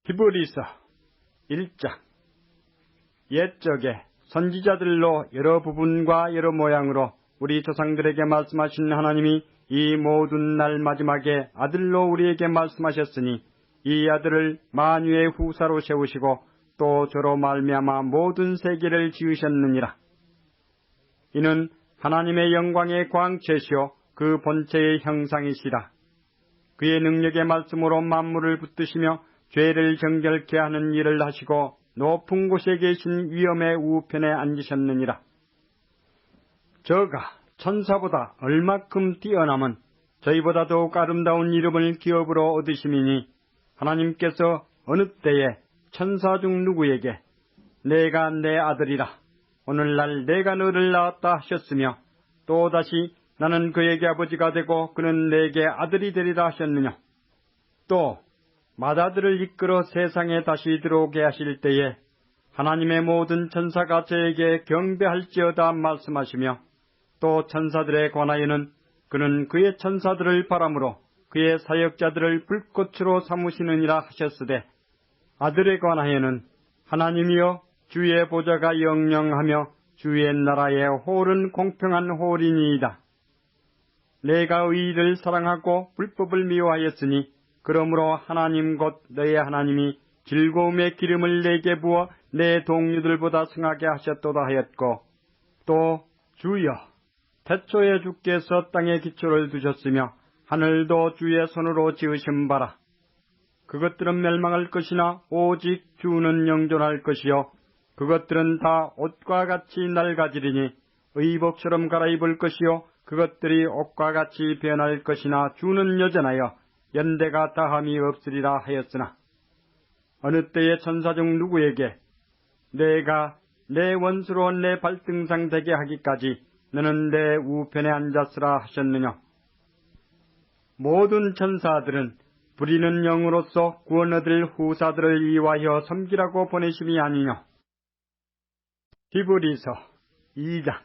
히브리서 1장. 옛적에 선지자들로 여러 부분과 여러 모양으로 우리 조상들에게 말씀하신 하나님이 이 모든 날 마지막에 아들로 우리에게 말씀하셨으니 이 아들을 만유의 후사로 세우시고 또 저로 말미암아 모든 세계를 지으셨느니라. 이는 하나님의 영광의 광채시요 그 본체의 형상이시라. 그의 능력의 말씀으로 만물을 붙드시며 죄를 정결케 하는 일을 하시고 높은 곳에 계신 위엄의 우편에 앉으셨느니라. 저가 천사보다 얼마큼 뛰어남은 저희보다 더욱 아름다운 이름을 기업으로 얻으심이니 하나님께서 어느 때에 천사 중 누구에게 내가 내 아들이라 오늘날 내가 너를 낳았다 하셨으며 또다시 나는 그에게 아버지가 되고 그는 내게 아들이 되리라 하셨느냐. 또 맏아들을 이끌어 세상에 다시 들어오게 하실 때에 하나님의 모든 천사가 저에게 경배할지어다 말씀하시며 또 천사들에 관하여는 그는 그의 천사들을 바람으로 그의 사역자들을 불꽃으로 삼으시느니라 하셨으되 아들에 관하여는 하나님이여 주의 보좌가 영영하며 주의 나라의 홀은 공평한 홀이니이다. 내가 의를 사랑하고 불법을 미워하였으니 그러므로 하나님 곧 너의 하나님이 즐거움의 기름을 내게 부어 내 동료들보다 승하게 하셨도다 하였고 또 주여 태초에 주께서 땅에 기초를 두셨으며 하늘도 주의 손으로 지으신 바라. 그것들은 멸망할 것이나 오직 주는 영존할 것이요 그것들은 다 옷과 같이 낡아지리니 의복처럼 갈아입을 것이요 그것들이 옷과 같이 변할 것이나 주는 여전하여 연대가 다함이 없으리라 하였으나 어느 때에 천사 중 누구에게 내가 내 원수로 내 발등상 되게 하기까지 너는 내 우편에 앉았으라 하셨느냐. 모든 천사들은 부리는 영으로서 구원 얻을 후사들을 이와여 섬기라고 보내심이 아니냐. 히브리서 2장.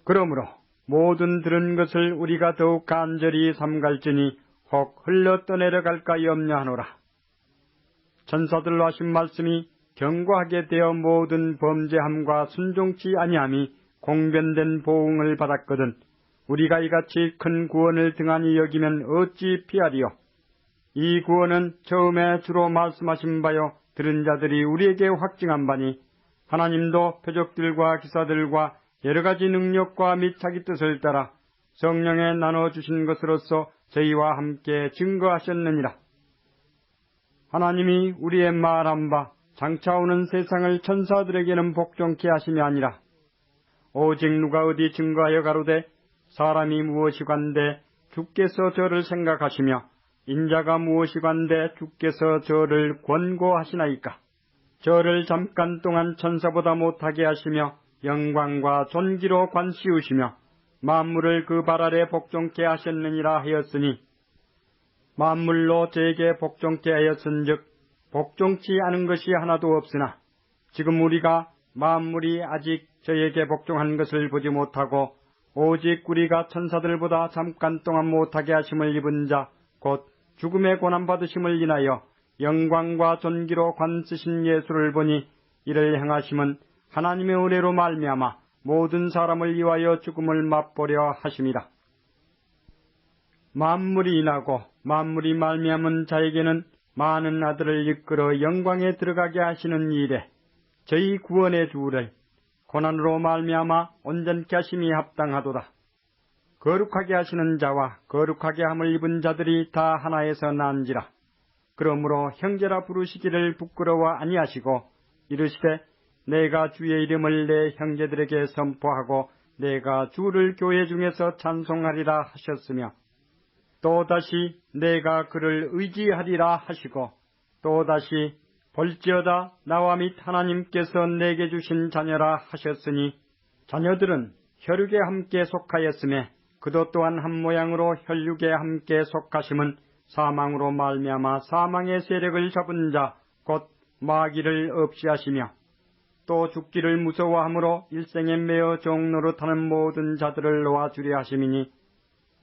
그러므로 모든 들은 것을 우리가 더욱 간절히 삼갈지니 혹 흘러 떠내려갈까 염려하노라. 천사들로 하신 말씀이 경고하게 되어 모든 범죄함과 순종치 아니함이 공변된 보응을 받았거든 우리가 이같이 큰 구원을 등한히 여기면 어찌 피하리요. 이 구원은 처음에 주로 말씀하신 바요 들은 자들이 우리에게 확증한 바니 하나님도 표적들과 기사들과 여러 가지 능력과 및 자기 뜻을 따라 성령에 나눠주신 것으로서 저희와 함께 증거하셨느니라. 하나님이 우리의 말한 바 장차 오는 세상을 천사들에게는 복종케 하심이 아니라 오직 누가 어디 증거하여 가로되 사람이 무엇이관데 주께서 저를 생각하시며 인자가 무엇이관데 주께서 저를 권고하시나이까. 저를 잠깐 동안 천사보다 못하게 하시며 영광과 존귀로 관씌우시며 만물을 그 발 아래 복종케 하셨느니라 하였으니 만물로 저에게 복종케 하였은즉 복종치 않은 것이 하나도 없으나 지금 우리가 만물이 아직 저에게 복종한 것을 보지 못하고 오직 우리가 천사들보다 잠깐 동안 못하게 하심을 입은 자 곧 죽음의 고난받으심을 인하여 영광과 존귀로 관쓰신 예수를 보니 이를 행하심은 하나님의 은혜로 말미암아 모든 사람을 위하여 죽음을 맛보려 하심이라. 만물이 인하고 만물이 말미암은 자에게는 많은 아들을 이끌어 영광에 들어가게 하시는 일에 저희 구원의 주를 고난으로 말미암아 온전케 하심이 합당하도다. 거룩하게 하시는 자와 거룩하게 함을 입은 자들이 다 하나에서 난지라. 그러므로 형제라 부르시기를 부끄러워 아니하시고 이르시되 내가 주의 이름을 내 형제들에게 선포하고 내가 주를 교회 중에서 찬송하리라 하셨으며 또다시 내가 그를 의지하리라 하시고 또다시 볼지어다 나와 및 하나님께서 내게 주신 자녀라 하셨으니 자녀들은 혈육에 함께 속하였으며 그도 또한 한 모양으로 혈육에 함께 속하심은 사망으로 말미암아 사망의 세력을 잡은 자 곧 마귀를 없이 하시며 또 죽기를 무서워함으로 일생에 매어 종노릇하는 모든 자들을 놓아주려 하심이니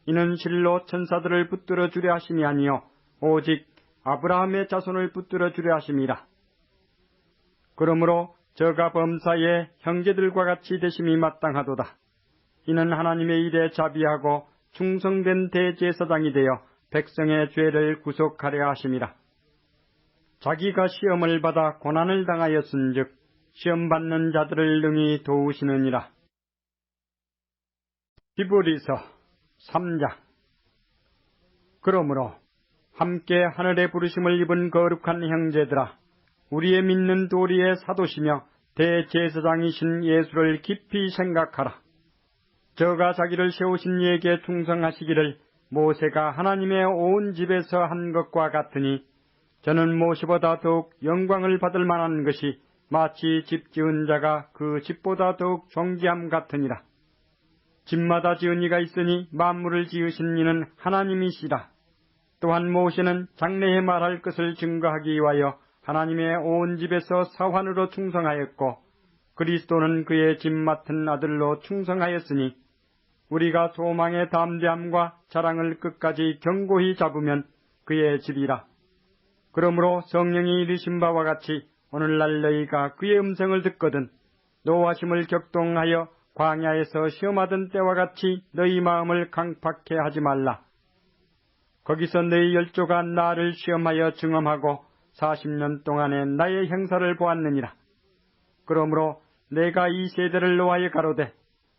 이는 실로 천사들을 붙들어 주려 하심이 아니요 오직 아브라함의 자손을 붙들어 주려 하심이라. 그러므로 저가 범사에 형제들과 같이 되심이 마땅하도다. 이는 하나님의 일에 자비하고 충성된 대제사장이 되어 백성의 죄를 구속하려 하심이라. 자기가 시험을 받아 고난을 당하였은즉 시험받는 자들을 능히 도우시느니라. 히브리서 3장. 그러므로 함께 하늘의 부르심을 입은 거룩한 형제들아, 우리의 믿는 도리의 사도시며 대제사장이신 예수를 깊이 생각하라. 저가 자기를 세우신 이에게 충성하시기를 모세가 하나님의 온 집에서 한 것과 같으니, 저는 모세보다 더욱 영광을 받을 만한 것이 마치 집 지은 자가 그 집보다 더욱 존귀함 같으니라. 집마다 지은 이가 있으니 만물을 지으신 이는 하나님이시라. 또한 모세는 장래에 말할 것을 증거하기 위하여 하나님의 온 집에서 사환으로 충성하였고, 그리스도는 그의 집 맡은 아들로 충성하였으니, 우리가 소망의 담대함과 자랑을 끝까지 견고히 잡으면 그의 집이라. 그러므로 성령이 이르신 바와 같이 오늘날 너희가 그의 음성을 듣거든 노하심을 격동하여 광야에서 시험하던 때와 같이 너희 마음을 강팍해 하지 말라. 거기서 너희 열조가 나를 시험하여 증험하고 40년 동안에 나의 행사를 보았느니라. 그러므로 내가 이 세대를 노하여 가로되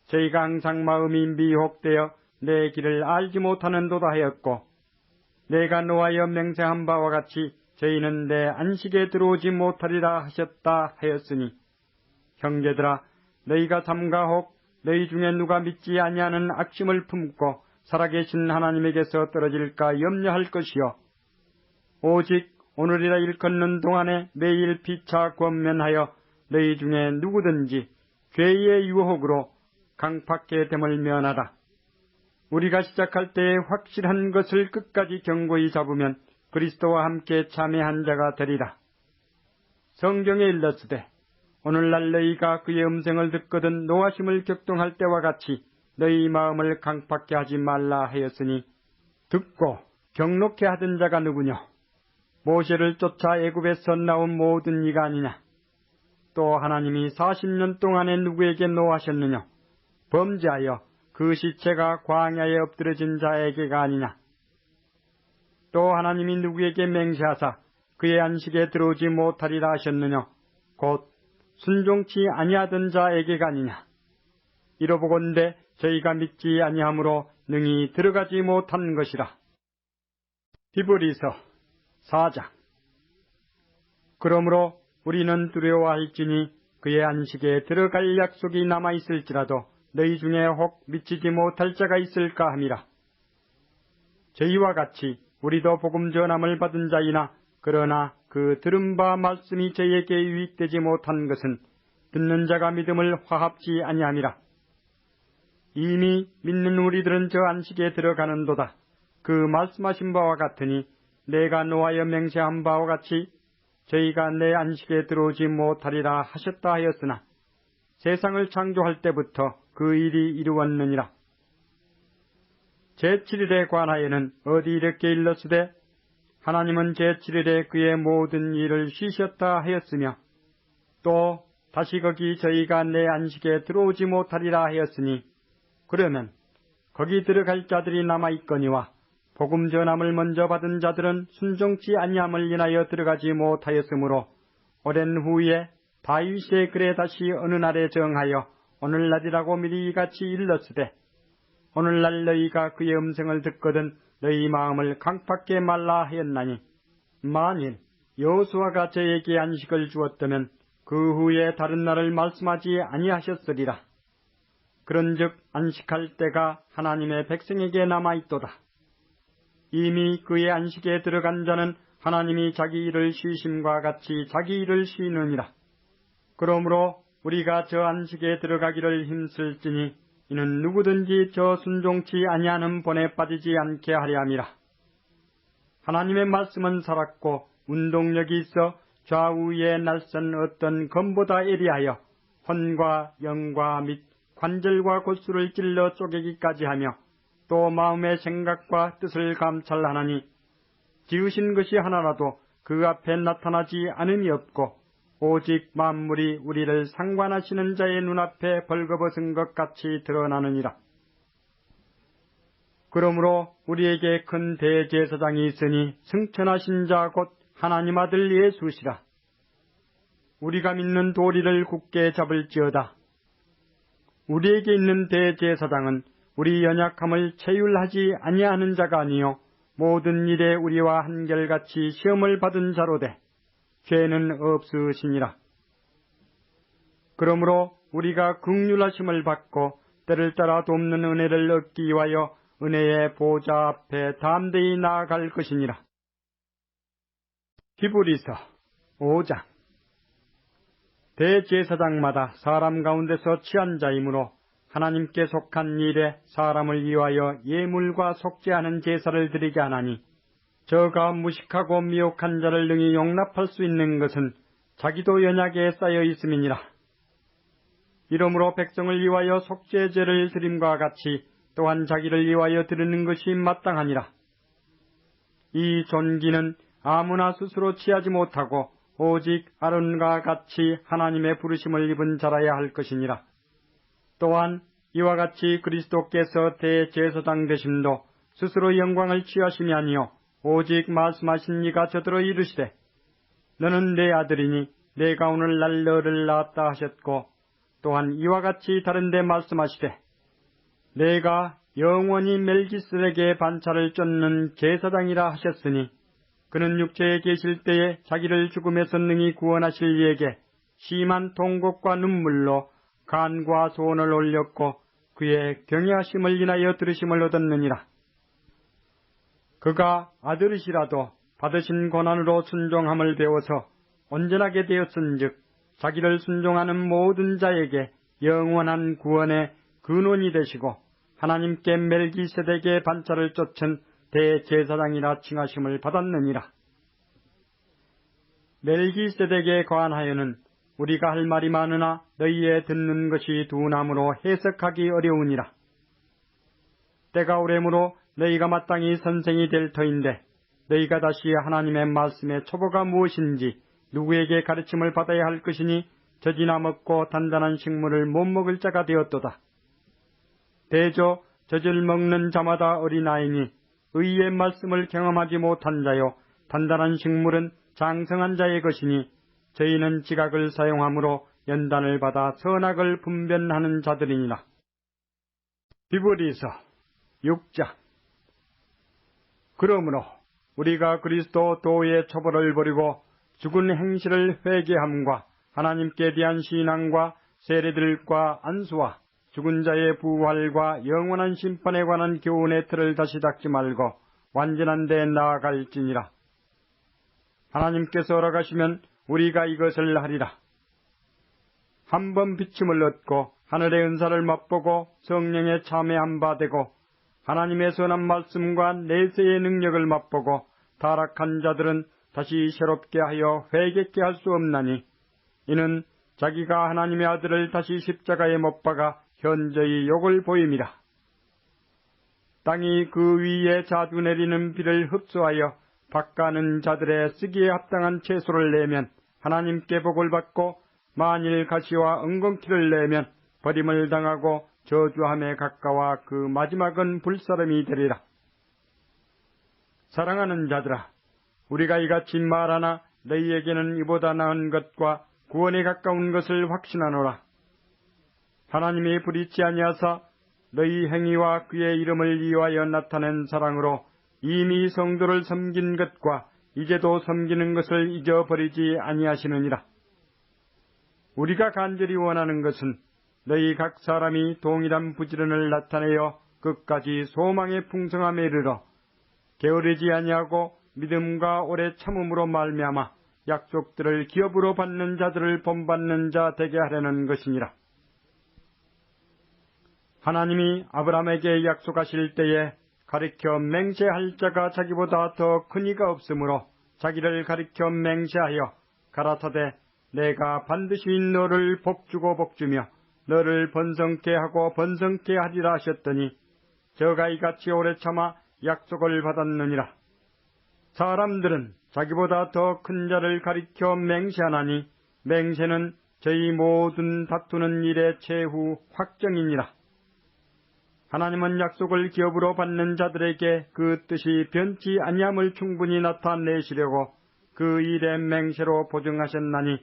저희가 항상 마음이 미혹되어 내 길을 알지 못하는도다 하였고, 내가 노하여 맹세한 바와 같이 저희는 내 안식에 들어오지 못하리라 하셨다 하였으니, 형제들아, 너희가 삼가 혹 너희 중에 누가 믿지 아니하는 악심을 품고 살아계신 하나님에게서 떨어질까 염려할 것이요, 오직 오늘이라 일컫는 동안에 매일 피차 권면하여 너희 중에 누구든지 죄의 유혹으로 강팍해 됨을 면하라. 우리가 시작할 때에 확실한 것을 끝까지 견고히 잡으면 그리스도와 함께 참여한 자가 되리라. 성경에 일렀으되 오늘날 너희가 그의 음성을 듣거든 노하심을 격동할 때와 같이 너희 마음을 강팍해 하지 말라 하였으니, 듣고 경록해 하던 자가 누구뇨? 모세를 쫓아 애굽에서 나온 모든 이가 아니냐? 또 하나님이 40년 동안에 누구에게 노하셨느냐? 범죄하여 그 시체가 광야에 엎드러진 자에게가 아니냐? 또 하나님이 누구에게 맹세하사 그의 안식에 들어오지 못하리라 하셨느냐? 곧 순종치 아니하던 자에게가 아니냐? 이러보건대 저희가 믿지 아니하므로 능히 들어가지 못한 것이라. 히브리서 4장. 그러므로 우리는 두려워할지니 그의 안식에 들어갈 약속이 남아있을지라도 너희 중에 혹 미치지 못할 자가 있을까 함이라. 저희와 같이 우리도 복음 전함을 받은 자이나, 그러나 그 들은 바 말씀이 저희에게 유익되지 못한 것은 듣는 자가 믿음을 화합지 아니함이라. 이미 믿는 우리들은 저 안식에 들어가는도다. 그 말씀하신 바와 같으니 내가 노하여 맹세한 바와 같이 저희가 내 안식에 들어오지 못하리라 하셨다 하였으나, 세상을 창조할 때부터 그 일이 이루었느니라. 제7일에 관하여는 어디 이렇게 일렀으되 하나님은 제7일에 그의 모든 일을 쉬셨다 하였으며, 또 다시 거기 저희가 내 안식에 들어오지 못하리라 하였으니, 그러면 거기 들어갈 자들이 남아있거니와 복음 전함을 먼저 받은 자들은 순종치 아니함을 인하여 들어가지 못하였으므로, 오랜 후에 다윗의 글에 다시 어느 날에 정하여 오늘날이라고 미리 이같이 일렀으되, 오늘날 너희가 그의 음성을 듣거든 너희 마음을 강팍해 말라 하였나니, 만일 여호수아가 저에게 안식을 주었다면 그 후에 다른 날을 말씀하지 아니하셨으리라. 그런즉 안식할 때가 하나님의 백성에게 남아있도다. 이미 그의 안식에 들어간 자는 하나님이 자기 일을 쉬심과 같이 자기 일을 쉬느니라. 그러므로 우리가 저 안식에 들어가기를 힘쓸지니 이는 누구든지 저 순종치 아니하는 본에 빠지지 않게 하려 함이라. 하나님의 말씀은 살았고 운동력이 있어 좌우에 날선 어떤 검보다 예리하여 혼과 영과 및 관절과 골수를 찔러 쪼개기까지 하며 또 마음의 생각과 뜻을 감찰하나니, 지으신 것이 하나라도 그 앞에 나타나지 않음이 없고 오직 만물이 우리를 상관하시는 자의 눈앞에 벌거벗은 것 같이 드러나느니라. 그러므로 우리에게 큰 대제사장이 있으니 승천하신 자 곧 하나님 아들 예수시라. 우리가 믿는 도리를 굳게 잡을지어다. 우리에게 있는 대제사장은 우리 연약함을 체휼하지 아니하는 자가 아니요 모든 일에 우리와 한결같이 시험을 받은 자로되 죄는 없으시니라. 그러므로 우리가 긍휼하심을 받고 때를 따라 돕는 은혜를 얻기 위하여 은혜의 보좌 앞에 담대히 나아갈 것이니라. 히브리서 5장. 대제사장마다 사람 가운데서 취한 자이므로 하나님께 속한 일에 사람을 위하여 예물과 속죄하는 제사를 드리게 하나니, 저가 무식하고 미혹한 자를 능히 용납할 수 있는 것은 자기도 연약에 쌓여 있음이니라. 이러므로 백성을 위하여 속죄제를 드림과 같이 또한 자기를 위하여 드리는 것이 마땅하니라. 이 존귀는 아무나 스스로 취하지 못하고 오직 아론과 같이 하나님의 부르심을 입은 자라야 할 것이니라. 또한 이와 같이 그리스도께서 대제사장 되심도 스스로 영광을 취하심이 아니요 오직 말씀하신 이가 저더러 이르시되 너는 내 아들이니 내가 오늘날 너를 낳았다 하셨고, 또한 이와 같이 다른 데 말씀하시되 내가 영원히 멜기스덱의 반차를 쫓는 제사장이라 하셨으니, 그는 육체에 계실 때에 자기를 죽음에서 능히 구원하실 이에게 심한 통곡과 눈물로 간과 소원을 올렸고 그의 경외하심을 인하여 들으심을 얻었느니라. 그가 아들이시라도 받으신 고난으로 순종함을 배워서 온전하게 되었은즉 자기를 순종하는 모든 자에게 영원한 구원의 근원이 되시고 하나님께 멜기세덱의 반차를 쫓은 대제사장이라 칭하심을 받았느니라. 멜기세덱에 관하여는 우리가 할 말이 많으나 너희의 듣는 것이 둔함으로 해석하기 어려우니라. 때가 오래므로 너희가 마땅히 선생이 될 터인데 너희가 다시 하나님의 말씀의 초보가 무엇인지 누구에게 가르침을 받아야 할 것이니 젖이나 먹고 단단한 식물을 못 먹을 자가 되었도다. 대저 젖을 먹는 자마다 어린아이니 의의 말씀을 경험하지 못한 자요 단단한 식물은 장성한 자의 것이니 저희는 지각을 사용함으로 연단을 받아 선악을 분별하는 자들이니라. 히브리서 6장. 그러므로 우리가 그리스도 도의 처벌을 버리고 죽은 행실을 회개함과 하나님께 대한 신앙과 세례들과 안수와 죽은 자의 부활과 영원한 심판에 관한 교훈의 틀을 다시 닦지 말고 완전한 데 나아갈지니라. 하나님께서 허락하시면 우리가 이것을 하리라. 한 번 비침을 얻고 하늘의 은사를 맛보고 성령에 참여한 바 되고 하나님의 선한 말씀과 내세의 능력을 맛보고 타락한 자들은 다시 새롭게 하여 회개케 할 수 없나니, 이는 자기가 하나님의 아들을 다시 십자가에 못 박아 현저히 욕을 보임이라. 땅이 그 위에 자주 내리는 비를 흡수하여 밭가는 자들의 쓰기에 합당한 채소를 내면 하나님께 복을 받고, 만일 가시와 엉겅퀴를 내면 버림을 당하고 저주함에 가까워 그 마지막은 불사름이 되리라. 사랑하는 자들아, 우리가 이같이 말하나 너희에게는 이보다 나은 것과 구원에 가까운 것을 확신하노라. 하나님이 불의치 아니하사 너희 행위와 그의 이름을 위하여 나타낸 사랑으로 이미 성도를 섬긴 것과 이제도 섬기는 것을 잊어버리지 아니하시느니라. 우리가 간절히 원하는 것은 너희 각 사람이 동일한 부지런을 나타내어 끝까지 소망의 풍성함에 이르러 게으르지 아니하고 믿음과 오래 참음으로 말미암아 약속들을 기업으로 받는 자들을 본받는 자 되게 하려는 것이니라. 하나님이 아브라함에게 약속하실 때에 가리켜 맹세할 자가 자기보다 더 큰 이가 없으므로 자기를 가리켜 맹세하여 가라사대 내가 반드시 너를 복주고 복주며 너를 번성케 하고 번성케 하리라 하셨더니 저가 이같이 오래 참아 약속을 받았느니라. 사람들은 자기보다 더 큰 자를 가리켜 맹세하나니 맹세는 저희 모든 다투는 일의 최후 확정이니라. 하나님은 약속을 기업으로 받는 자들에게 그 뜻이 변치 아니함을 충분히 나타내시려고 그 일의 맹세로 보증하셨나니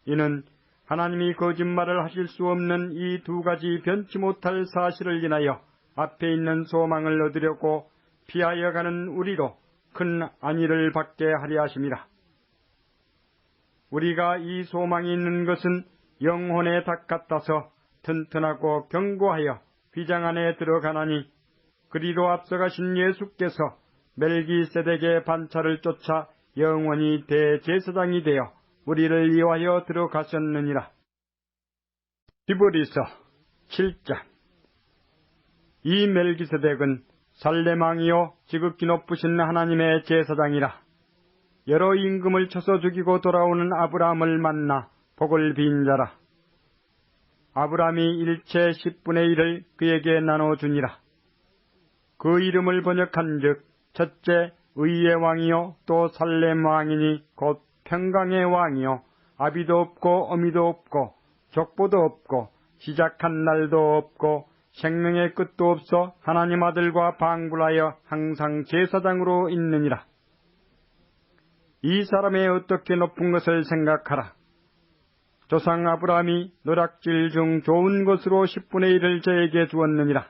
이는 하나님이 거짓말을 하실 수 없는 이 두 가지 변치 못할 사실을 인하여 앞에 있는 소망을 얻으려고 피하여 가는 우리로 큰 안위를 받게 하려 하심이라. 우리가 이 소망이 있는 것은 영혼의 닭 같아서 튼튼하고 견고하여 휘장 안에 들어가나니 그리로 앞서가신 예수께서 멜기세덱의 반차를 쫓아 영원히 대제사장이 되어 우리를 위하여 들어가셨느니라. 히브리서 7장. 이 멜기세덱은 살렘 왕이요 지극히 높으신 하나님의 제사장이라. 여러 임금을 쳐서 죽이고 돌아오는 아브라함을 만나 복을 빈 자라. 아브라함이 일체 10분의 1을 그에게 나눠주니라. 그 이름을 번역한즉 첫째 의의 왕이요 또 살렘 왕이니 곧 평강의 왕이요 아비도 없고 어미도 없고 족보도 없고 시작한 날도 없고 생명의 끝도 없어 하나님 아들과 방불하여 항상 제사장으로 있느니라. 이 사람의 어떻게 높은 것을 생각하라. 조상 아브라함이 노략질 중 좋은 것으로 10분의 1을 저에게 주었느니라.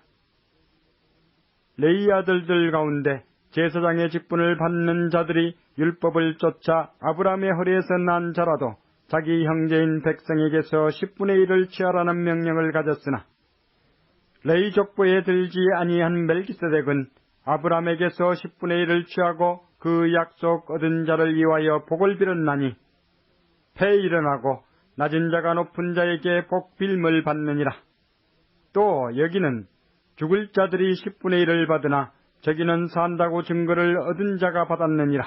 레위 아들들 가운데 제사장의 직분을 받는 자들이 율법을 쫓아 아브라함의 허리에서 난 자라도 자기 형제인 백성에게서 10분의 1을 취하라는 명령을 가졌으나 레위 족보에 들지 아니한 멜기세덱은 아브라함에게서 10분의 1을 취하고 그 약속 얻은 자를 위하여 복을 빌었나니 패 일어나고 낮은 자가 높은 자에게 복 빌물 받느니라. 또 여기는 죽을 자들이 10분의 1을 받으나 저기는 산다고 증거를 얻은 자가 받았느니라.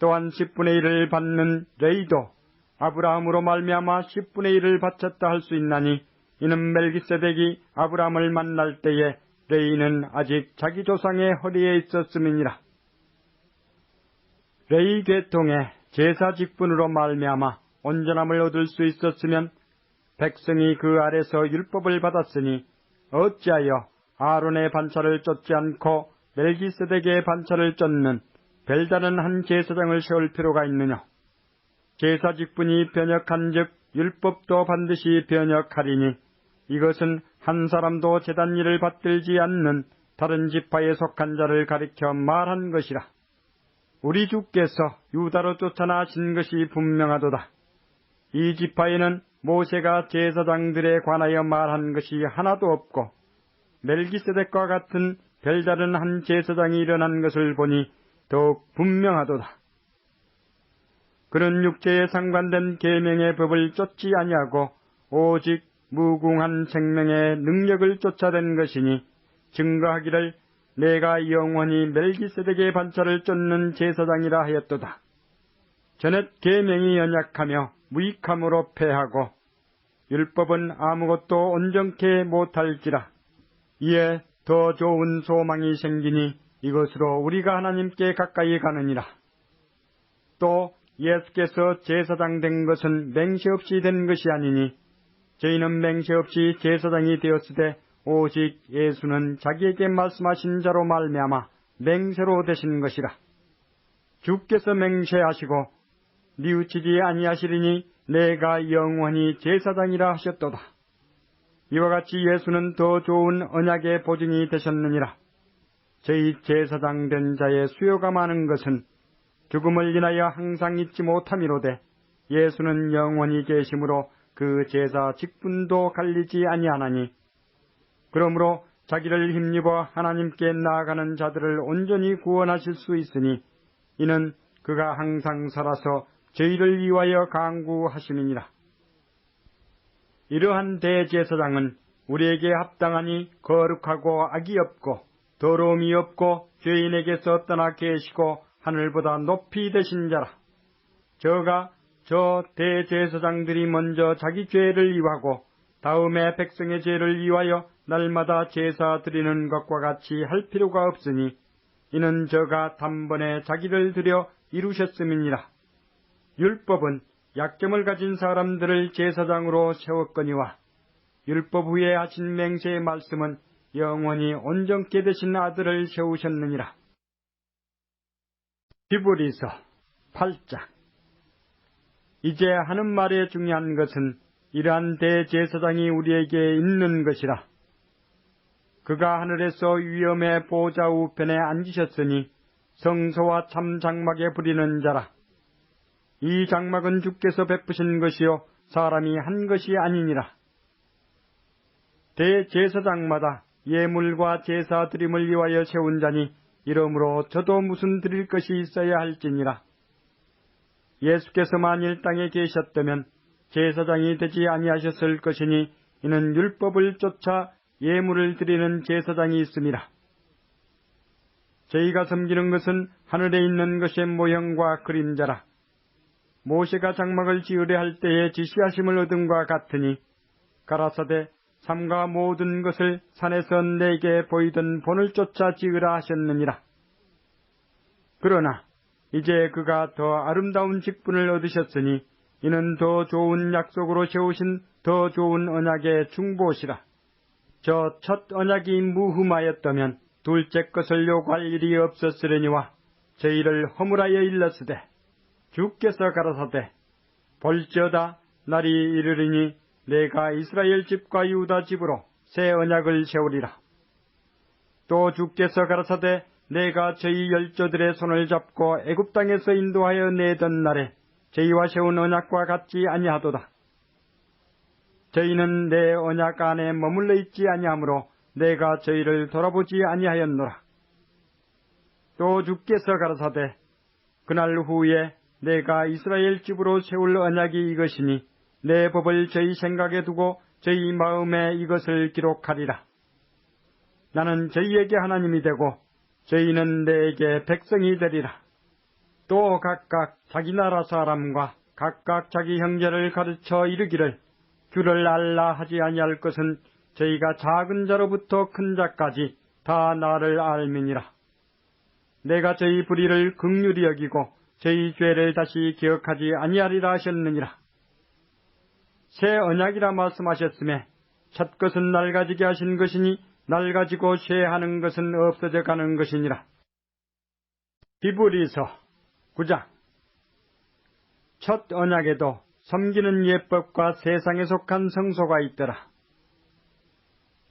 또한 10분의 1을 받는 레이도 아브라함으로 말미암아 10분의 1을 바쳤다 할 수 있나니 이는 멜기세덱이 아브라함을 만날 때에 레이는 아직 자기 조상의 허리에 있었음이니라. 레이 계통의 제사 직분으로 말미암아 온전함을 얻을 수 있었으면 백성이 그 아래서 율법을 받았으니 어찌하여 아론의 반차를 쫓지 않고 멜기세덱의 반차를 쫓는 별다른 한 제사장을 세울 필요가 있느냐. 제사 직분이 변역한즉 율법도 반드시 변역하리니 이것은 한 사람도 제단 일을 받들지 않는 다른 지파에 속한 자를 가리켜 말한 것이라. 우리 주께서 유다로 쫓아나신 것이 분명하도다. 이 지파에는 모세가 제사장들에 관하여 말한 것이 하나도 없고 멜기세덱과 같은 별다른 한 제사장이 일어난 것을 보니 더욱 분명하도다. 그는 육체에 상관된 계명의 법을 쫓지 아니하고 오직 무궁한 생명의 능력을 쫓아낸 것이니 증거하기를 내가 영원히 멜기세덱의 반차를 쫓는 제사장이라 하였도다. 전에 계명이 연약하며 무익함으로 패하고 율법은 아무것도 온전케 못할지라. 이에 더 좋은 소망이 생기니 이것으로 우리가 하나님께 가까이 가느니라. 또 예수께서 제사장 된 것은 맹세 없이 된 것이 아니니 저희는 맹세 없이 제사장이 되었으되 오직 예수는 자기에게 말씀하신 자로 말미암아 맹세로 되신 것이라. 주께서 맹세하시고 뉘우치지 아니하시리니 내가 영원히 제사장이라 하셨도다. 이와 같이 예수는 더 좋은 언약의 보증이 되셨느니라. 저희 제사장 된 자의 수요가 많은 것은 죽음을 인하여 항상 잊지 못함이로되 예수는 영원히 계심으로 그 제사 직분도 갈리지 아니하나니 그러므로 자기를 힘입어 하나님께 나아가는 자들을 온전히 구원하실 수 있으니 이는 그가 항상 살아서 저희를 위하여 강구하심이니라. 이러한 대제사장은 우리에게 합당하니 거룩하고 악이 없고 더러움이 없고 죄인에게서 떠나 계시고 하늘보다 높이 되신 자라. 저가 저 대제사장들이 먼저 자기 죄를 이하고 다음에 백성의 죄를 위하여 날마다 제사 드리는 것과 같이 할 필요가 없으니 이는 저가 단번에 자기를 들여 이루셨음이니라. 율법은 약점을 가진 사람들을 제사장으로 세웠거니와 율법 후에 하신 맹세의 말씀은 영원히 온전케 되신 아들을 세우셨느니라. 히브리서 8장. 이제 하는 말의 중요한 것은 이러한 대제사장이 우리에게 있는 것이라. 그가 하늘에서 위엄의 보좌 우편에 앉으셨으니 성소와 참 장막에 부리는 자라. 이 장막은 주께서 베푸신 것이요 사람이 한 것이 아니니라. 대제사장마다 예물과 제사 드림을 위하여 세운 자니 이러므로 저도 무슨 드릴 것이 있어야 할지니라. 예수께서 만일 땅에 계셨다면 제사장이 되지 아니하셨을 것이니 이는 율법을 쫓아 예물을 드리는 제사장이 있음이라. 저희가 섬기는 것은 하늘에 있는 것의 모형과 그림자라. 모세가 장막을 지으려 할 때에 지시하심을 얻음과 같으니 가라사대 삼가 모든 것을 산에서 내게 보이던 본을 쫓아 지으라 하셨느니라. 그러나 이제 그가 더 아름다운 직분을 얻으셨으니 이는 더 좋은 약속으로 세우신 더 좋은 언약의 중보시라. 저 첫 언약이 무흠하였다면 둘째 것을 요구할 일이 없었으려니와 저희를 허물하여 일렀으되 주께서 가라사대 볼지어다 날이 이르리니 내가 이스라엘 집과 유다 집으로 새 언약을 세우리라. 또 주께서 가라사대 내가 저희 열조들의 손을 잡고 애굽 땅에서 인도하여 내던 날에 저희와 세운 언약과 같지 아니하도다. 저희는 내 언약 안에 머물러 있지 아니하므로 내가 저희를 돌아보지 아니하였노라. 또 주께서 가라사대 그날 후에 내가 이스라엘 집으로 세울 언약이 이것이니 내 법을 저희 생각에 두고 저희 마음에 이것을 기록하리라. 나는 저희에게 하나님이 되고 저희는 내게 백성이 되리라. 또 각각 자기 나라 사람과 각각 자기 형제를 가르쳐 이르기를 주를 알라 하지 아니할 것은 저희가 작은 자로부터 큰 자까지 다 나를 알미니라. 내가 저희 불의를 긍휼히 여기고 저희 죄를 다시 기억하지 아니하리라 하셨느니라. 새 언약이라 말씀하셨음에 첫 것은 낡아지게 하신 것이니 낡아지고 쇠하는 것은 없어져 가는 것이니라. 히브리서 9장. 첫 언약에도 섬기는 예법과 세상에 속한 성소가 있더라.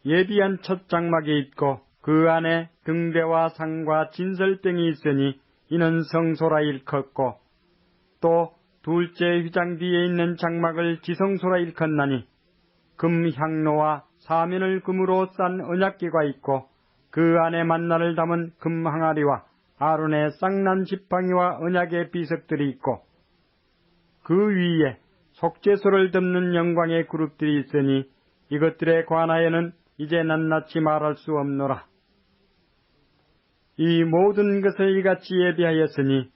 예비한 첫 장막이 있고 그 안에 등대와 상과 진설병이 있으니 이는 성소라 일컫고 또 둘째 휘장 뒤에 있는 장막을 지성소라 일컫나니 금 향로와 사면을 금으로 싼 언약궤가 있고 그 안에 만나를 담은 금 항아리와 아론의 쌍난 지팡이와 언약의 비석들이 있고 그 위에 속죄소를 덮는 영광의 그룹들이 있으니 이것들에 관하여는 이제 낱낱이 말할 수 없노라. 이 모든 것을 이같이 예비하였으니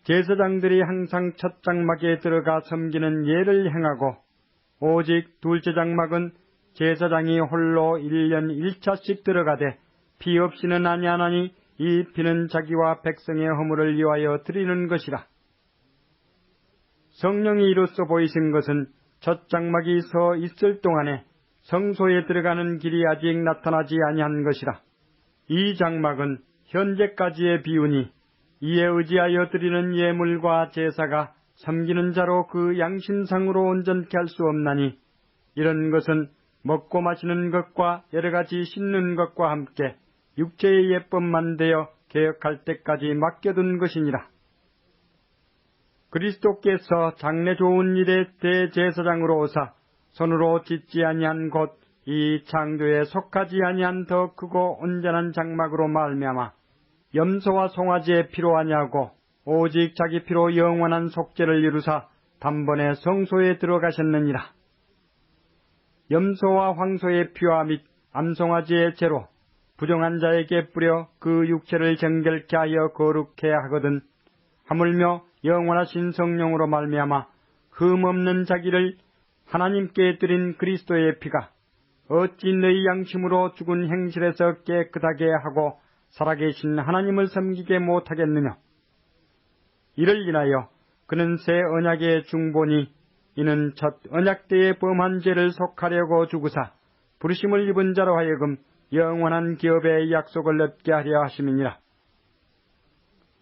제사장들이 항상 첫 장막에 들어가 섬기는 예를 행하고 오직 둘째 장막은 제사장이 홀로 1년 1차씩 들어가되 피 없이는 아니하나니 이 피는 자기와 백성의 허물을 위하여 드리는 것이라. 성령이 이로써 보이신 것은 첫 장막이 서 있을 동안에 성소에 들어가는 길이 아직 나타나지 아니한 것이라. 이 장막은 현재까지의 비유니 이에 의지하여 드리는 예물과 제사가 섬기는 자로 그 양심상으로 온전케 할 수 없나니 이런 것은 먹고 마시는 것과 여러 가지 씻는 것과 함께 육체의 예법만 되어 개혁할 때까지 맡겨둔 것이니라. 그리스도께서 장래 좋은 일의 대제사장으로 오사 손으로 짓지 아니한 곧 이 창조에 속하지 아니한 더 크고 온전한 장막으로 말미암아 염소와 송아지의 피로 아니하고 오직 자기 피로 영원한 속죄를 이루사 단번에 성소에 들어가셨느니라. 염소와 황소의 피와 및 암송아지의 죄로 부정한 자에게 뿌려 그 육체를 정결케 하여 거룩해 하거든 하물며 영원하신 성령으로 말미암아 흠없는 자기를 하나님께 드린 그리스도의 피가 어찌 너희 양심으로 죽은 행실에서 깨끗하게 하고 살아계신 하나님을 섬기게 못하겠느냐? 이를 인하여 그는 새 언약의 중보니 이는 첫 언약 때의 범한 죄를 속하려고 죽으사 부르심을 입은 자로 하여금 영원한 기업의 약속을 얻게 하려 하심이니라.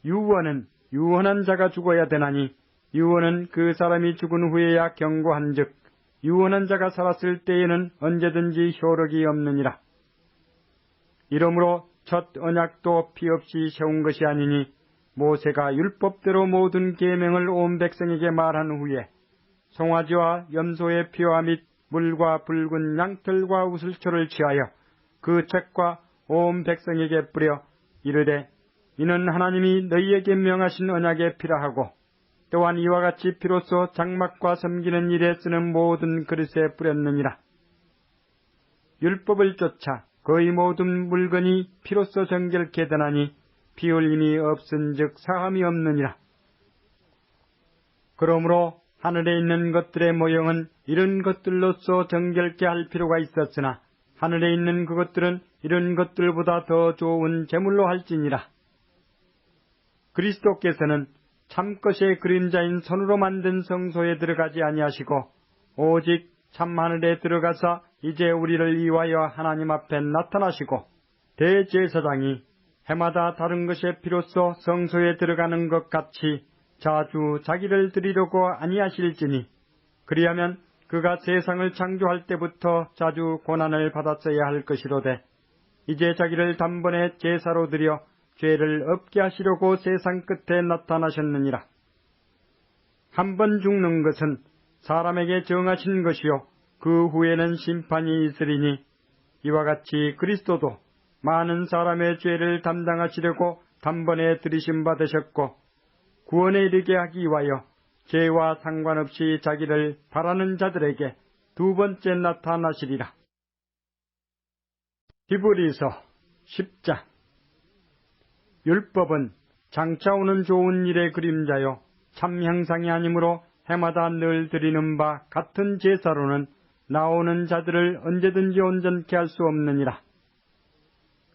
유언은 유언한 자가 죽어야 되나니 유언은 그 사람이 죽은 후에야 경고한즉 유언한 자가 살았을 때에는 언제든지 효력이 없느니라. 이러므로 첫 언약도 피 없이 세운 것이 아니니 모세가 율법대로 모든 계명을 온 백성에게 말한 후에 송아지와 염소의 피와 및 물과 붉은 양털과 우슬초를 취하여 그 책과 온 백성에게 뿌려 이르되 이는 하나님이 너희에게 명하신 언약의 피라 하고 또한 이와 같이 피로써 장막과 섬기는 일에 쓰는 모든 그릇에 뿌렸느니라. 율법을 쫓아 거의 모든 물건이 피로써 정결케 되나니 피 흘림이 없은즉 사함이 없느니라. 그러므로 하늘에 있는 것들의 모형은 이런 것들로서 정결케 할 필요가 있었으나 하늘에 있는 그것들은 이런 것들보다 더 좋은 제물로 할지니라. 그리스도께서는 참것의 그림자인 손으로 만든 성소에 들어가지 아니하시고 오직 참하늘에 들어가사 이제 우리를 위하여 하나님 앞에 나타나시고 대제사장이 해마다 다른 것의 피로써 성소에 들어가는 것 같이 자주 자기를 드리려고 아니하실지니 그리하면 그가 세상을 창조할 때부터 자주 고난을 받았어야 할 것이로되 이제 자기를 단번에 제사로 드려 죄를 없게 하시려고 세상 끝에 나타나셨느니라. 한 번 죽는 것은 사람에게 정하신 것이요 그 후에는 심판이 있으리니 이와 같이 그리스도도 많은 사람의 죄를 담당하시려고 단번에 들이심 받으셨고 구원에 이르게 하기 위하여 죄와 상관없이 자기를 바라는 자들에게 두 번째 나타나시리라. 히브리서 10장. 율법은 장차 오는 좋은 일의 그림자요 참 형상이 아니므로 해마다 늘 드리는 바 같은 제사로는 나오는 자들을 언제든지 온전케 할 수 없느니라.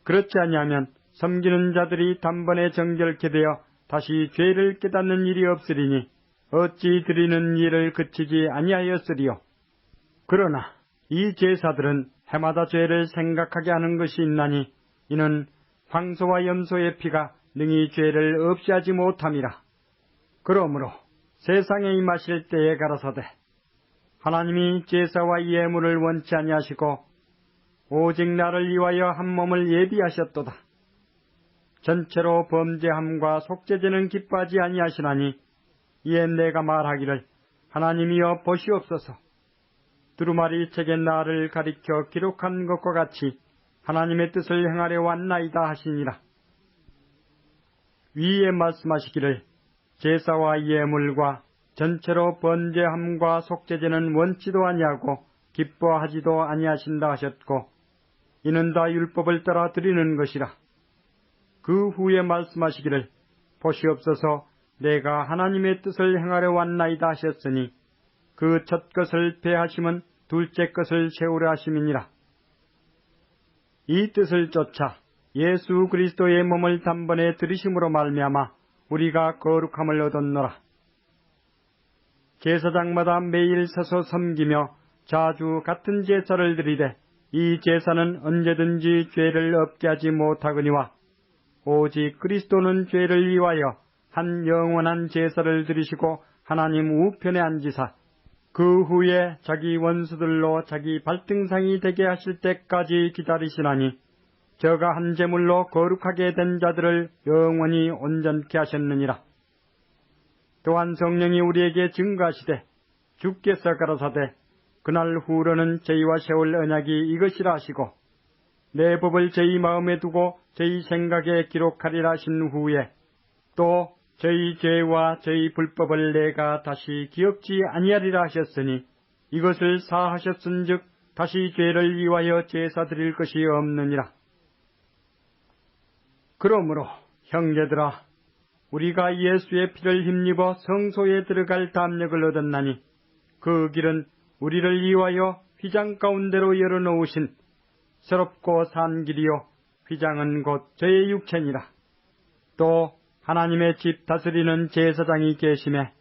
그렇지 아니하면 섬기는 자들이 단번에 정결케 되어 다시 죄를 깨닫는 일이 없으리니 어찌 드리는 일을 그치지 아니하였으리요. 그러나 이 제사들은 해마다 죄를 생각하게 하는 것이 있나니 이는 황소와 염소의 피가 능히 죄를 없이 하지 못함이라. 그러므로 세상에 임하실 때에 가라사대 하나님이 제사와 예물을 원치 아니하시고 오직 나를 위하여 한 몸을 예비하셨도다. 전체로 범죄함과 속죄제는 기뻐하지 아니하시나니 이에 내가 말하기를 하나님이여 보시옵소서. 두루마리 책에 나를 가리켜 기록한 것과 같이 하나님의 뜻을 행하려 왔나이다 하시니라. 위에 말씀하시기를 제사와 예물과 전체로 번제함과 속죄제는 원치도 아니하고 기뻐하지도 아니하신다 하셨고 이는 다 율법을 따라 드리는 것이라. 그 후에 말씀하시기를 보시옵소서 내가 하나님의 뜻을 행하려 왔나이다 하셨으니 그 첫 것을 폐하심은 둘째 것을 세우려 하심이니라. 이 뜻을 쫓아 예수 그리스도의 몸을 단번에 들이심으로 말미암아 우리가 거룩함을 얻었노라. 제사장마다 매일 서서 섬기며 자주 같은 제사를 드리되 이 제사는 언제든지 죄를 없게 하지 못하거니와 오직 그리스도는 죄를 위하여 한 영원한 제사를 드리시고 하나님 우편에 앉으사 그 후에 자기 원수들로 자기 발등상이 되게 하실 때까지 기다리시나니 저가 한 제물로 거룩하게 된 자들을 영원히 온전케 하셨느니라. 또한 성령이 우리에게 증거하시되 주께서 가라사대 그날 후로는 저희와 세울 언약이 이것이라 하시고 내 법을 저희 마음에 두고 저희 생각에 기록하리라 하신 후에 또 저희 죄와 저희 불법을 내가 다시 기억지 아니하리라 하셨으니 이것을 사하셨은즉 다시 죄를 위하여 제사 드릴 것이 없느니라. 그러므로 형제들아 우리가 예수의 피를 힘입어 성소에 들어갈 담력을 얻었나니 그 길은 우리를 위하여 휘장 가운데로 열어놓으신 새롭고 산 길이요 휘장은 곧 저의 육체니라. 또 하나님의 집 다스리는 제사장이 계심에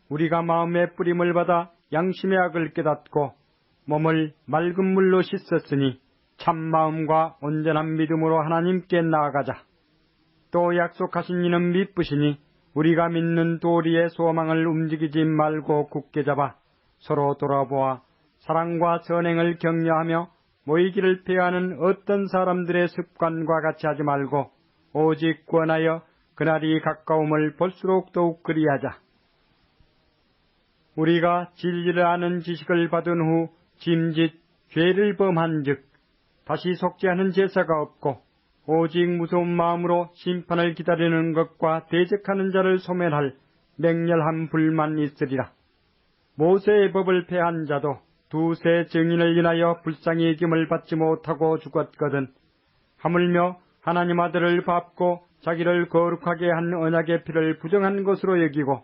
우리가 마음의 뿌림을 받아 양심의 악을 깨닫고 몸을 맑은 물로 씻었으니 참 마음과 온전한 믿음으로 하나님께 나아가자. 또 약속하신 이는 미쁘시니 우리가 믿는 도리의 소망을 움직이지 말고 굳게 잡아 서로 돌아보아 사랑과 선행을 격려하며 모이기를 피하는 어떤 사람들의 습관과 같이 하지 말고 오직 권하여 그날이 가까움을 볼수록 더욱 그리하자. 우리가 진리를 아는 지식을 받은 후 짐짓 죄를 범한즉 다시 속죄하는 제사가 없고 오직 무서운 마음으로 심판을 기다리는 것과 대적하는 자를 소멸할 맹렬한 불만 있으리라. 모세의 법을 폐한 자도 두세 증인을 인하여 불쌍히 여김을 받지 못하고 죽었거든. 하물며 하나님 아들을 밟고 자기를 거룩하게 한 언약의 피를 부정한 것으로 여기고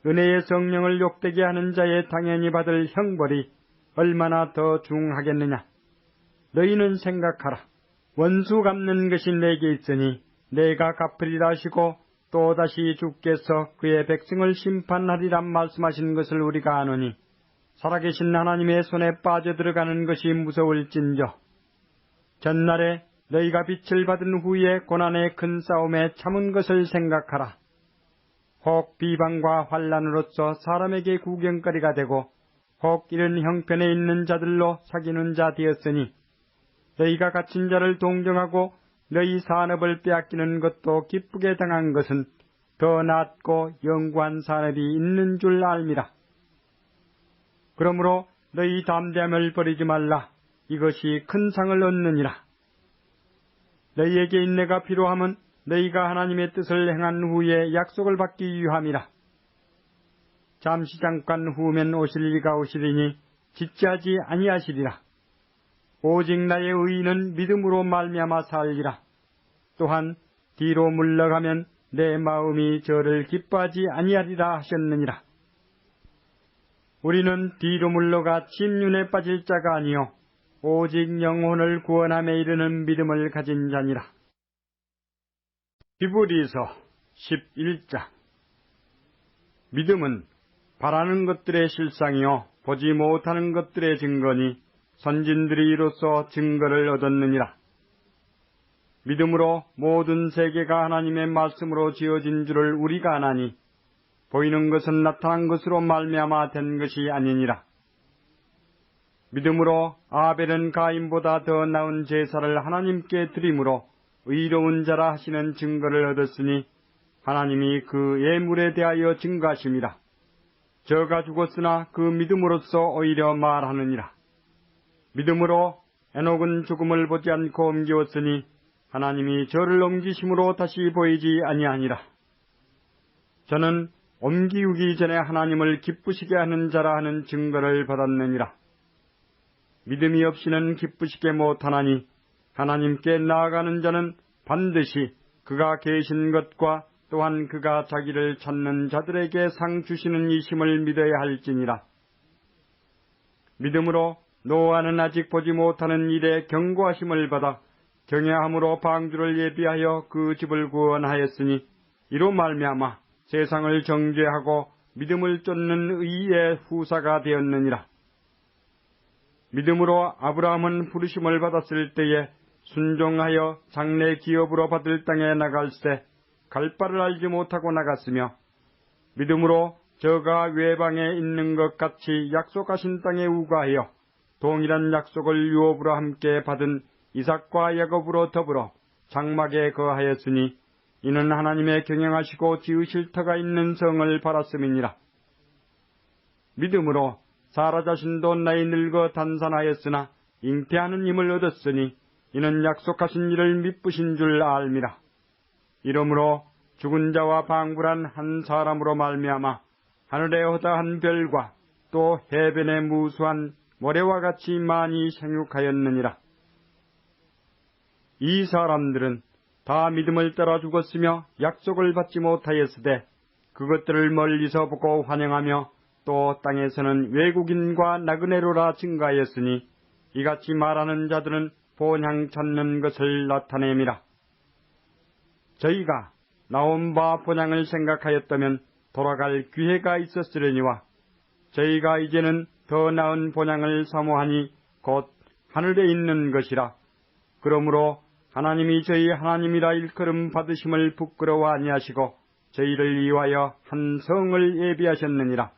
은혜의 성령을 욕되게 하는 자의 당연히 받을 형벌이 얼마나 더 중하겠느냐. 너희는 생각하라. 원수 갚는 것이 내게 있으니 내가 갚으리라 하시고 또다시 주께서 그의 백성을 심판하리란 말씀하신 것을 우리가 아노니 살아계신 하나님의 손에 빠져들어가는 것이 무서울진저. 전날에 너희가 빛을 받은 후에 고난의 큰 싸움에 참은 것을 생각하라. 혹 비방과 환란으로서 사람에게 구경거리가 되고 혹 이런 형편에 있는 자들로 사귀는 자 되었으니 너희가 갇힌 자를 동정하고 너희 산업을 빼앗기는 것도 기쁘게 당한 것은 더 낫고 영구한 산업이 있는 줄 알미라. 그러므로 너희 담대함을 버리지 말라. 이것이 큰 상을 얻느니라. 너희에게 인내가 필요함은 너희가 하나님의 뜻을 행한 후에 약속을 받기 위함이라. 잠시 잠깐 후면 오실 이가 오시리니 지체하지 아니하시리라. 오직 나의 의인은 믿음으로 말미암아 살리라. 또한 뒤로 물러가면 내 마음이 저를 기뻐하지 아니하리라 하셨느니라. 우리는 뒤로 물러가 침륜에 빠질 자가 아니요 오직 영혼을 구원함에 이르는 믿음을 가진 자니라. 히브리서 11장. 믿음은 바라는 것들의 실상이요 보지 못하는 것들의 증거니 선진들이 이로써 증거를 얻었느니라. 믿음으로 모든 세계가 하나님의 말씀으로 지어진 줄을 우리가 아나니 보이는 것은 나타난 것으로 말미암아 된 것이 아니니라. 믿음으로 아벨은 가인보다 더 나은 제사를 하나님께 드림으로 의로운 자라 하시는 증거를 얻었으니 하나님이 그 예물에 대하여 증거하심이라. 저가 죽었으나 그 믿음으로써 오히려 말하느니라. 믿음으로 에녹은 죽음을 보지 않고 옮기었으니 하나님이 저를 옮기심으로 다시 보이지 아니하니라. 저는 옮기우기 전에 하나님을 기쁘시게 하는 자라 하는 증거를 받았느니라. 믿음이 없이는 기쁘시게 못하나니 하나님께 나아가는 자는 반드시 그가 계신 것과 또한 그가 자기를 찾는 자들에게 상 주시는 이심을 믿어야 할지니라. 믿음으로 노아는 아직 보지 못하는 일에 경고하심을 받아 경외함으로 방주를 예비하여 그 집을 구원하였으니 이로 말미암아 세상을 정죄하고 믿음을 쫓는 의의 후사가 되었느니라. 믿음으로 아브라함은 부르심을 받았을 때에 순종하여 장래 기업으로 받을 땅에 나갈새 갈 바를 알지 못하고 나갔으며 믿음으로 저가 외방에 있는 것 같이 약속하신 땅에 우거하여 동일한 약속을 유업으로 함께 받은 이삭과 야곱으로 더불어 장막에 거하였으니 이는 하나님의 경영하시고 지으실 터가 있는 성을 바랐음이니라. 믿음으로 사라 자신도 나이 늙어 단산하였으나 잉태하는 힘을 얻었으니 이는 약속하신 일을 미쁘신 줄 알미라. 이러므로 죽은 자와 방불한 한 사람으로 말미암아 하늘에 허다한 별과 또 해변에 무수한 모래와 같이 많이 생육하였느니라. 이 사람들은 다 믿음을 따라 죽었으며 약속을 받지 못하였으되 그것들을 멀리서 보고 환영하며 또 땅에서는 외국인과 나그네로라 증가하였으니 이같이 말하는 자들은 본향 찾는 것을 나타냄이라. 저희가 나온 바 본향을 생각하였다면 돌아갈 기회가 있었으려니와 저희가 이제는 더 나은 본향을 사모하니 곧 하늘에 있는 것이라. 그러므로 하나님이 저희 하나님이라 일컬음 받으심을 부끄러워 아니하시고 저희를 위하여 한 성을 예비하셨느니라.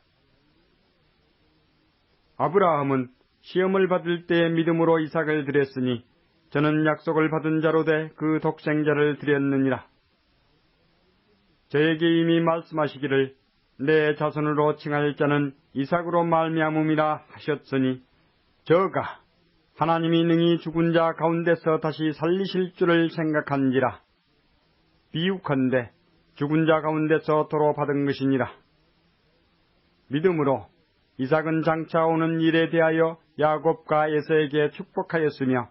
아브라함은 시험을 받을 때 믿음으로 이삭을 드렸으니 저는 약속을 받은 자로 돼 그 독생자를 드렸느니라. 저에게 이미 말씀하시기를 내 자손으로 칭할 자는 이삭으로 말미암음이라 하셨으니 저가 하나님이 능히 죽은 자 가운데서 다시 살리실 줄을 생각한지라. 비유컨대 죽은 자 가운데서 도로 받은 것이니라. 믿음으로 이삭은 장차 오는 일에 대하여 야곱과 에서에게 축복하였으며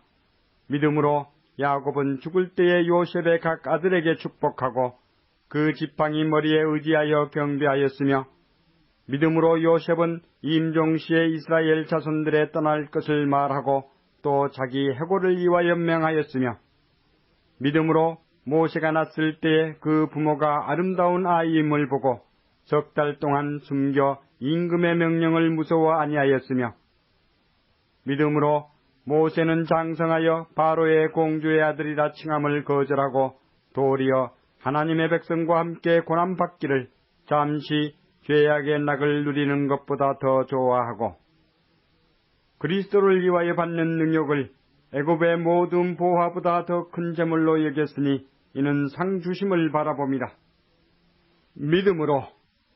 믿음으로 야곱은 죽을 때에 요셉의 각 아들에게 축복하고 그 지팡이 머리에 의지하여 경배하였으며 믿음으로 요셉은 임종시에 이스라엘 자손들에 떠날 것을 말하고 또 자기 해고를 위하여 명하였으며 믿음으로 모세가 났을 때에 그 부모가 아름다운 아이임을 보고 석 달 동안 숨겨 임금의 명령을 무서워 아니하였으며 믿음으로 모세는 장성하여 바로의 공주의 아들이라 칭함을 거절하고 도리어 하나님의 백성과 함께 고난받기를 잠시 죄악의 낙을 누리는 것보다 더 좋아하고 그리스도를 위하여 받는 능력을 애굽의 모든 보화보다 더 큰 재물로 여겼으니 이는 상 주심을 바라봅니다. 믿음으로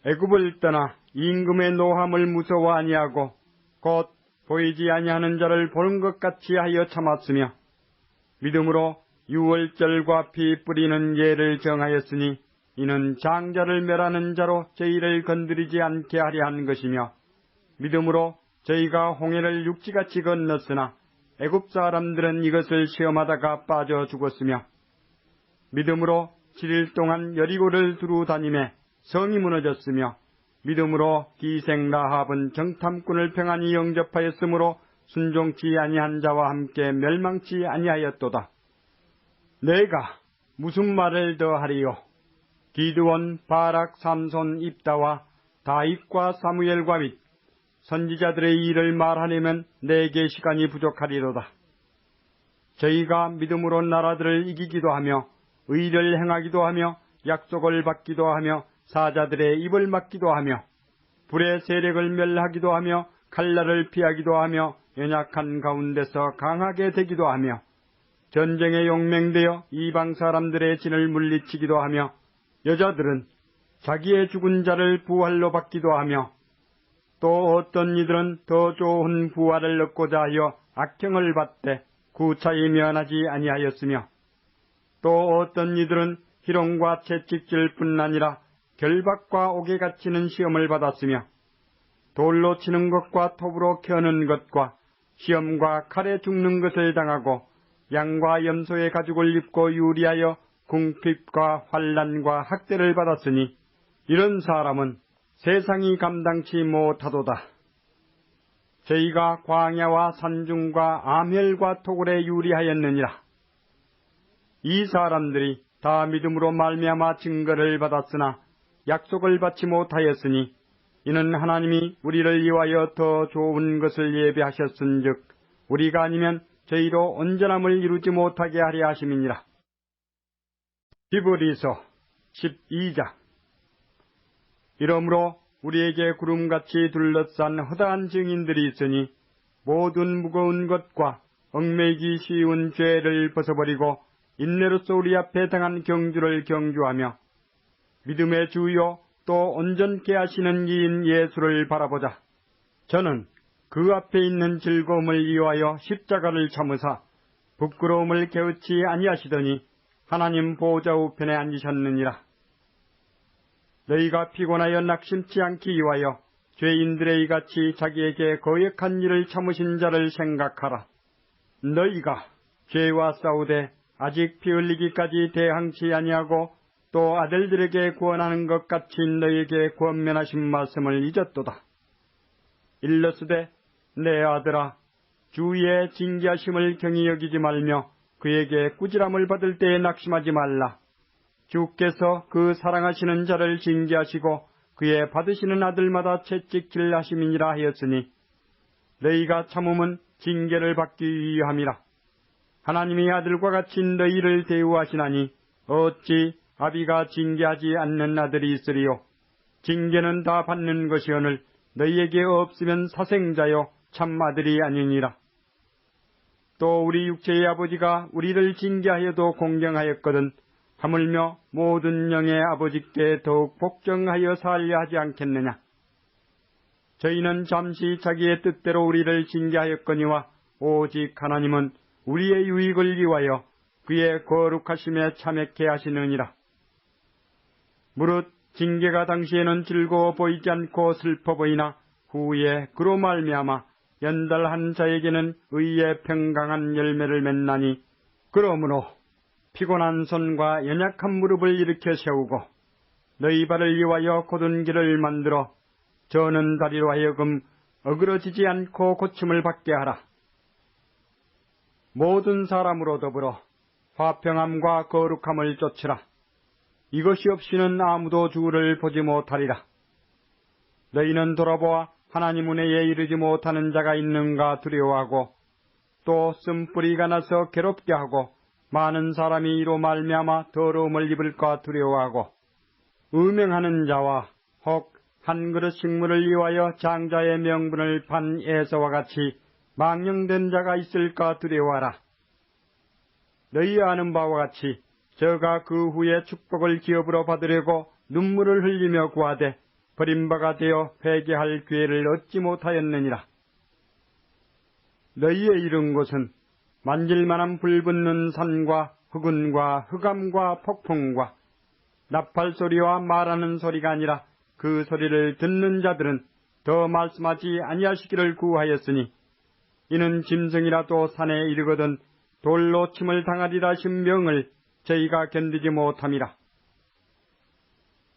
애굽을 떠나 임금의 노함을 무서워 아니하고 곧 보이지 아니하는 자를 보는 것 같이 하여 참았으며 믿음으로 유월절과 피 뿌리는 예를 정하였으니 이는 장자를 멸하는 자로 저희를 건드리지 않게 하려 한 것이며 믿음으로 저희가 홍해를 육지같이 건넜으나 애굽 사람들은 이것을 시험하다가 빠져 죽었으며 믿음으로 7일 동안 여리고를 두루 다니매 성이 무너졌으며 믿음으로 기생 라합은 정탐꾼을 평안히 영접하였으므로 순종치 아니한 자와 함께 멸망치 아니하였도다. 내가 무슨 말을 더하리요? 기드온, 바락, 삼손, 입다와 다윗과 사무엘과 및 선지자들의 일을 말하려면 내게 시간이 부족하리로다. 저희가 믿음으로 나라들을 이기기도 하며 의를 행하기도 하며 약속을 받기도 하며 사자들의 입을 막기도 하며 불의 세력을 멸하기도 하며 칼날을 피하기도 하며 연약한 가운데서 강하게 되기도 하며 전쟁에 용맹되어 이방 사람들의 진을 물리치기도 하며 여자들은 자기의 죽은 자를 부활로 받기도 하며 또 어떤 이들은 더 좋은 부활을 얻고자 하여 악행을 받되 구차히 면하지 아니하였으며 또 어떤 이들은 희롱과 채찍질 뿐 아니라 결박과 옥에 갇히는 시험을 받았으며 돌로 치는 것과 톱으로 켜는 것과 시험과 칼에 죽는 것을 당하고 양과 염소의 가죽을 입고 유리하여 궁핍과 환난과 학대를 받았으니 이런 사람은 세상이 감당치 못하도다. 저희가 광야와 산중과 암혈과 토굴에 유리하였느니라. 이 사람들이 다 믿음으로 말미암아 증거를 받았으나 약속을 받지 못하였으니 이는 하나님이 우리를 위하여 더 좋은 것을 예비하셨은즉 우리가 아니면 저희로 온전함을 이루지 못하게 하려 하심이니라. 히브리서 12장. 이러므로 우리에게 구름같이 둘러싼 허다한 증인들이 있으니 모든 무거운 것과 얽매이기 쉬운 죄를 벗어버리고 인내로서 우리 앞에 당한 경주를 경주하며 믿음의 주요 또 온전케 하시는 이인 예수를 바라보자. 저는 그 앞에 있는 즐거움을 위하여 십자가를 참으사 부끄러움을 게으치 아니하시더니 하나님 보좌 우편에 앉으셨느니라. 너희가 피곤하여 낙심치 않기 위하여 죄인들의 이같이 자기에게 거역한 일을 참으신 자를 생각하라. 너희가 죄와 싸우되 아직 피 흘리기까지 대항치 아니하고 또 아들들에게 구원하는 것 같이 너희에게 권면하신 말씀을 잊었도다. 일러스되 내 아들아 주의 징계하심을 경히 여기지 말며 그에게 꾸지람을 받을 때에 낙심하지 말라. 주께서 그 사랑하시는 자를 징계하시고 그의 받으시는 아들마다 채찍질 하심이니라 하였으니 너희가 참음은 징계를 받기 위함이라. 하나님이 아들과 같이 너희를 대우하시나니 어찌 아비가 징계하지 않는 아들이 있으리요. 징계는 다 받는 것이오늘 너희에게 없으면 사생자요 참 아들이 아니니라. 또 우리 육체의 아버지가 우리를 징계하여도 공경하였거든 하물며 모든 영의 아버지께 더욱 복종하여 살려 하지 않겠느냐. 저희는 잠시 자기의 뜻대로 우리를 징계하였거니와 오직 하나님은 우리의 유익을 위하여 그의 거룩하심에 참여케 하시느니라. 무릇 징계가 당시에는 즐거워 보이지 않고 슬퍼 보이나 후에 그로 말미암아 연달한 자에게는 의의 평강한 열매를 맺나니 그러므로 피곤한 손과 연약한 무릎을 일으켜 세우고 너희 발을 위하여 곧은 길을 만들어 저는 다리로 하여금 어그러지지 않고 고침을 받게 하라. 모든 사람으로 더불어 화평함과 거룩함을 쫓으라. 이것이 없이는 아무도 주를 보지 못하리라. 너희는 돌아보아 하나님 은혜에 이르지 못하는 자가 있는가 두려워하고 또 쓴뿌리가 나서 괴롭게 하고 많은 사람이 이로 말미암아 더러움을 입을까 두려워하고 음행하는 자와 혹 한 그릇 식물을 위하여 장자의 명분을 판 에서와 같이 망령된 자가 있을까 두려워하라. 너희 아는 바와 같이 저가 그 후에 축복을 기업으로 받으려고 눈물을 흘리며 구하되 버림바가 되어 회개할 기회를 얻지 못하였느니라. 너희의 이른 곳은 만질만한 불붙는 산과 흑운과 흑암과 폭풍과 나팔 소리와 말하는 소리가 아니라 그 소리를 듣는 자들은 더 말씀하지 아니하시기를 구하였으니 이는 짐승이라도 산에 이르거든 돌로 침을 당하리라 하신 명을 저희가 견디지 못함이라.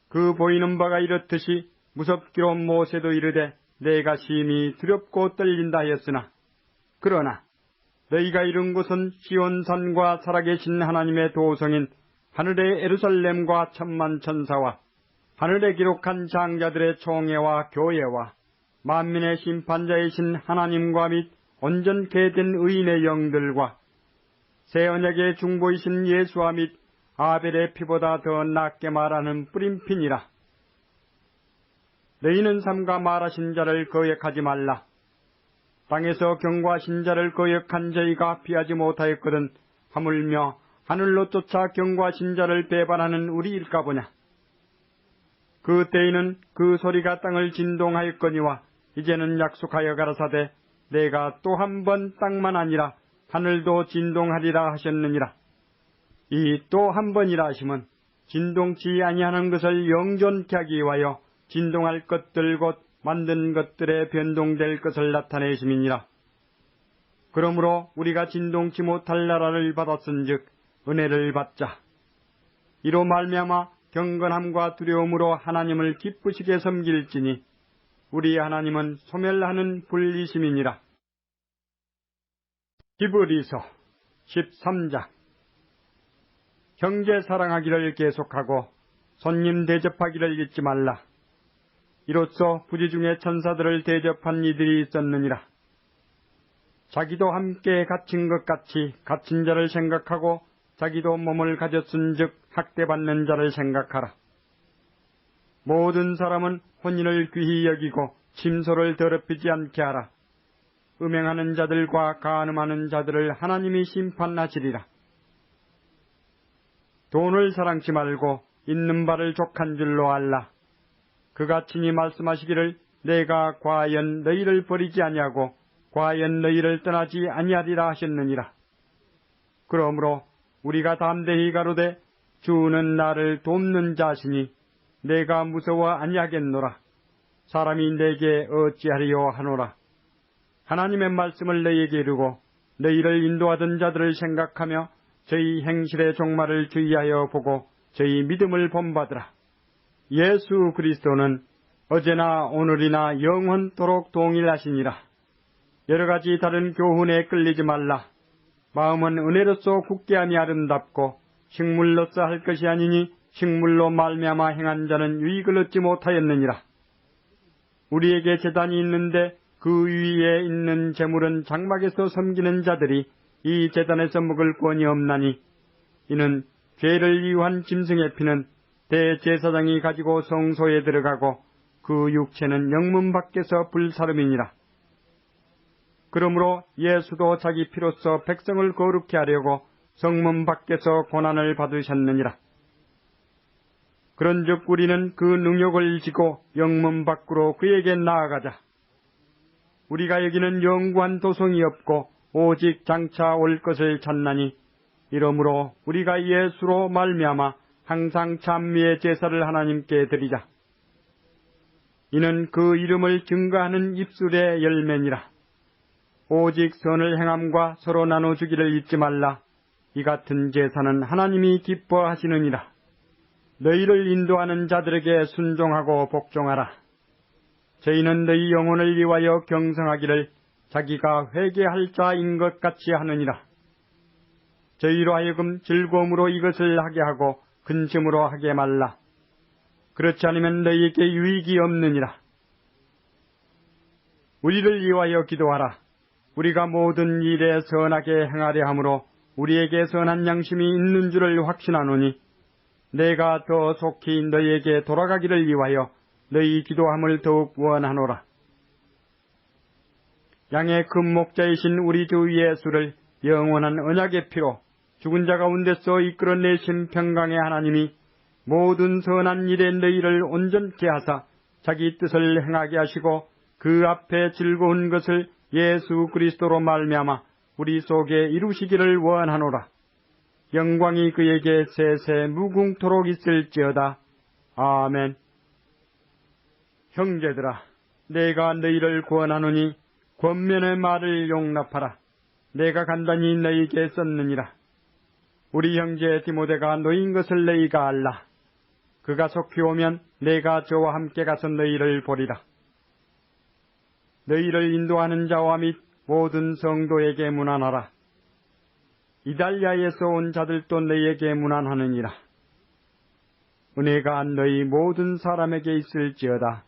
그 보이는 바가 이렇듯이 무섭기로 모세도 이르되 내가 심히 두렵고 떨린다 하였으나 그러나 너희가 이른 곳은 시온산과 살아계신 하나님의 도성인 하늘의 예루살렘과 천만 천사와 하늘에 기록한 장자들의 총회와 교회와 만민의 심판자이신 하나님과 및 온전케 된 의인의 영들과 새 언약의 중보이신 예수와 및 아벨의 피보다 더 낫게 말하는 뿌림핀이라. 너희는 삼가 말하신 자를 거역하지 말라. 땅에서 경고하신 자를 거역한 저희가 피하지 못하였거든 하물며 하늘로 쫓아 경고하신 자를 배반하는 우리일까 보냐. 그 때에는 그 소리가 땅을 진동하였거니와 이제는 약속하여 가라사대 내가 또 한 번 땅만 아니라 하늘도 진동하리라 하셨느니라. 이 또 한 번이라 하심은 진동치 아니하는 것을 영존케 하기 위하여 진동할 것들 곧 만든 것들에 변동될 것을 나타내심이니라. 그러므로 우리가 진동치 못할 나라를 받았은즉 은혜를 받자. 이로 말미암아 경건함과 두려움으로 하나님을 기쁘시게 섬길지니 우리 하나님은 소멸하는 불이심이니라. 히브리서 13장. 형제 사랑하기를 계속하고 손님 대접하기를 잊지 말라. 이로써 부지 중에 천사들을 대접한 이들이 있었느니라. 자기도 함께 갇힌 것 같이 갇힌 자를 생각하고 자기도 몸을 가졌은즉 학대받는 자를 생각하라. 모든 사람은 혼인을 귀히 여기고 침소를 더럽히지 않게 하라. 음행하는 자들과 간음하는 자들을 하나님이 심판하시리라. 돈을 사랑치 말고 있는 바를 족한 줄로 알라. 그가 친히 말씀하시기를 내가 과연 너희를 버리지 아니하고 과연 너희를 떠나지 아니하리라 하셨느니라. 그러므로 우리가 담대히 가로되 주는 나를 돕는 자시니 내가 무서워 아니하겠노라. 사람이 내게 어찌하리요 하노라. 하나님의 말씀을 너희에게 이르고 너희를 인도하던 자들을 생각하며 저희 행실의 종말을 주의하여 보고 저희 믿음을 본받으라. 예수 그리스도는 어제나 오늘이나 영원토록 동일하시니라. 여러 가지 다른 교훈에 끌리지 말라. 마음은 은혜로서 굳게함이 아름답고 식물로서 할 것이 아니니 식물로 말미암아 행한 자는 유익을 얻지 못하였느니라. 우리에게 제단이 있는데 그 위에 있는 제물은 장막에서 섬기는 자들이 이 제단에서 먹을 권이 없나니 이는 죄를 이유한 짐승의 피는 대제사장이 가지고 성소에 들어가고 그 육체는 영문 밖에서 불사름이니라. 그러므로 예수도 자기 피로써 백성을 거룩케 하려고 성문 밖에서 고난을 받으셨느니라. 그런즉 우리는 그 능력을 지고 영문 밖으로 그에게 나아가자. 우리가 여기는 영구한 도성이 없고 오직 장차 올 것을 찾나니 이러므로 우리가 예수로 말미암아 항상 찬미의 제사를 하나님께 드리자. 이는 그 이름을 증거하는 입술의 열매니라. 오직 선을 행함과 서로 나눠주기를 잊지 말라. 이 같은 제사는 하나님이 기뻐하시느니라. 너희를 인도하는 자들에게 순종하고 복종하라. 저희는 너희 영혼을 위하여 경성하기를 자기가 회개할 자인 것 같이 하느니라. 저희로 하여금 즐거움으로 이것을 하게 하고 근심으로 하게 말라. 그렇지 않으면 너희에게 유익이 없느니라. 우리를 위하여 기도하라. 우리가 모든 일에 선하게 행하려 하므로 우리에게 선한 양심이 있는 줄을 확신하노니 내가 더 속히 너희에게 돌아가기를 위하여 너희 기도함을 더욱 원하노라. 양의 큰 목자이신 우리 주 예수를 영원한 언약의 피로 죽은 자 가운데서 이끌어내신 평강의 하나님이 모든 선한 일에 너희를 온전케 하사 자기 뜻을 행하게 하시고 그 앞에 즐거운 것을 예수 그리스도로 말미암아 우리 속에 이루시기를 원하노라. 영광이 그에게 세세 무궁토록 있을지어다. 아멘. 형제들아, 내가 너희를 구원하노니 권면의 말을 용납하라. 내가 간단히 너희에게 썼느니라. 우리 형제 디모데가 너희인 것을 너희가 알라. 그가 속히 오면 내가 저와 함께 가서 너희를 보리라. 너희를 인도하는 자와 및 모든 성도에게 문안하라. 이달리아에서 온 자들도 너희에게 문안하느니라. 은혜가 너희 모든 사람에게 있을지어다.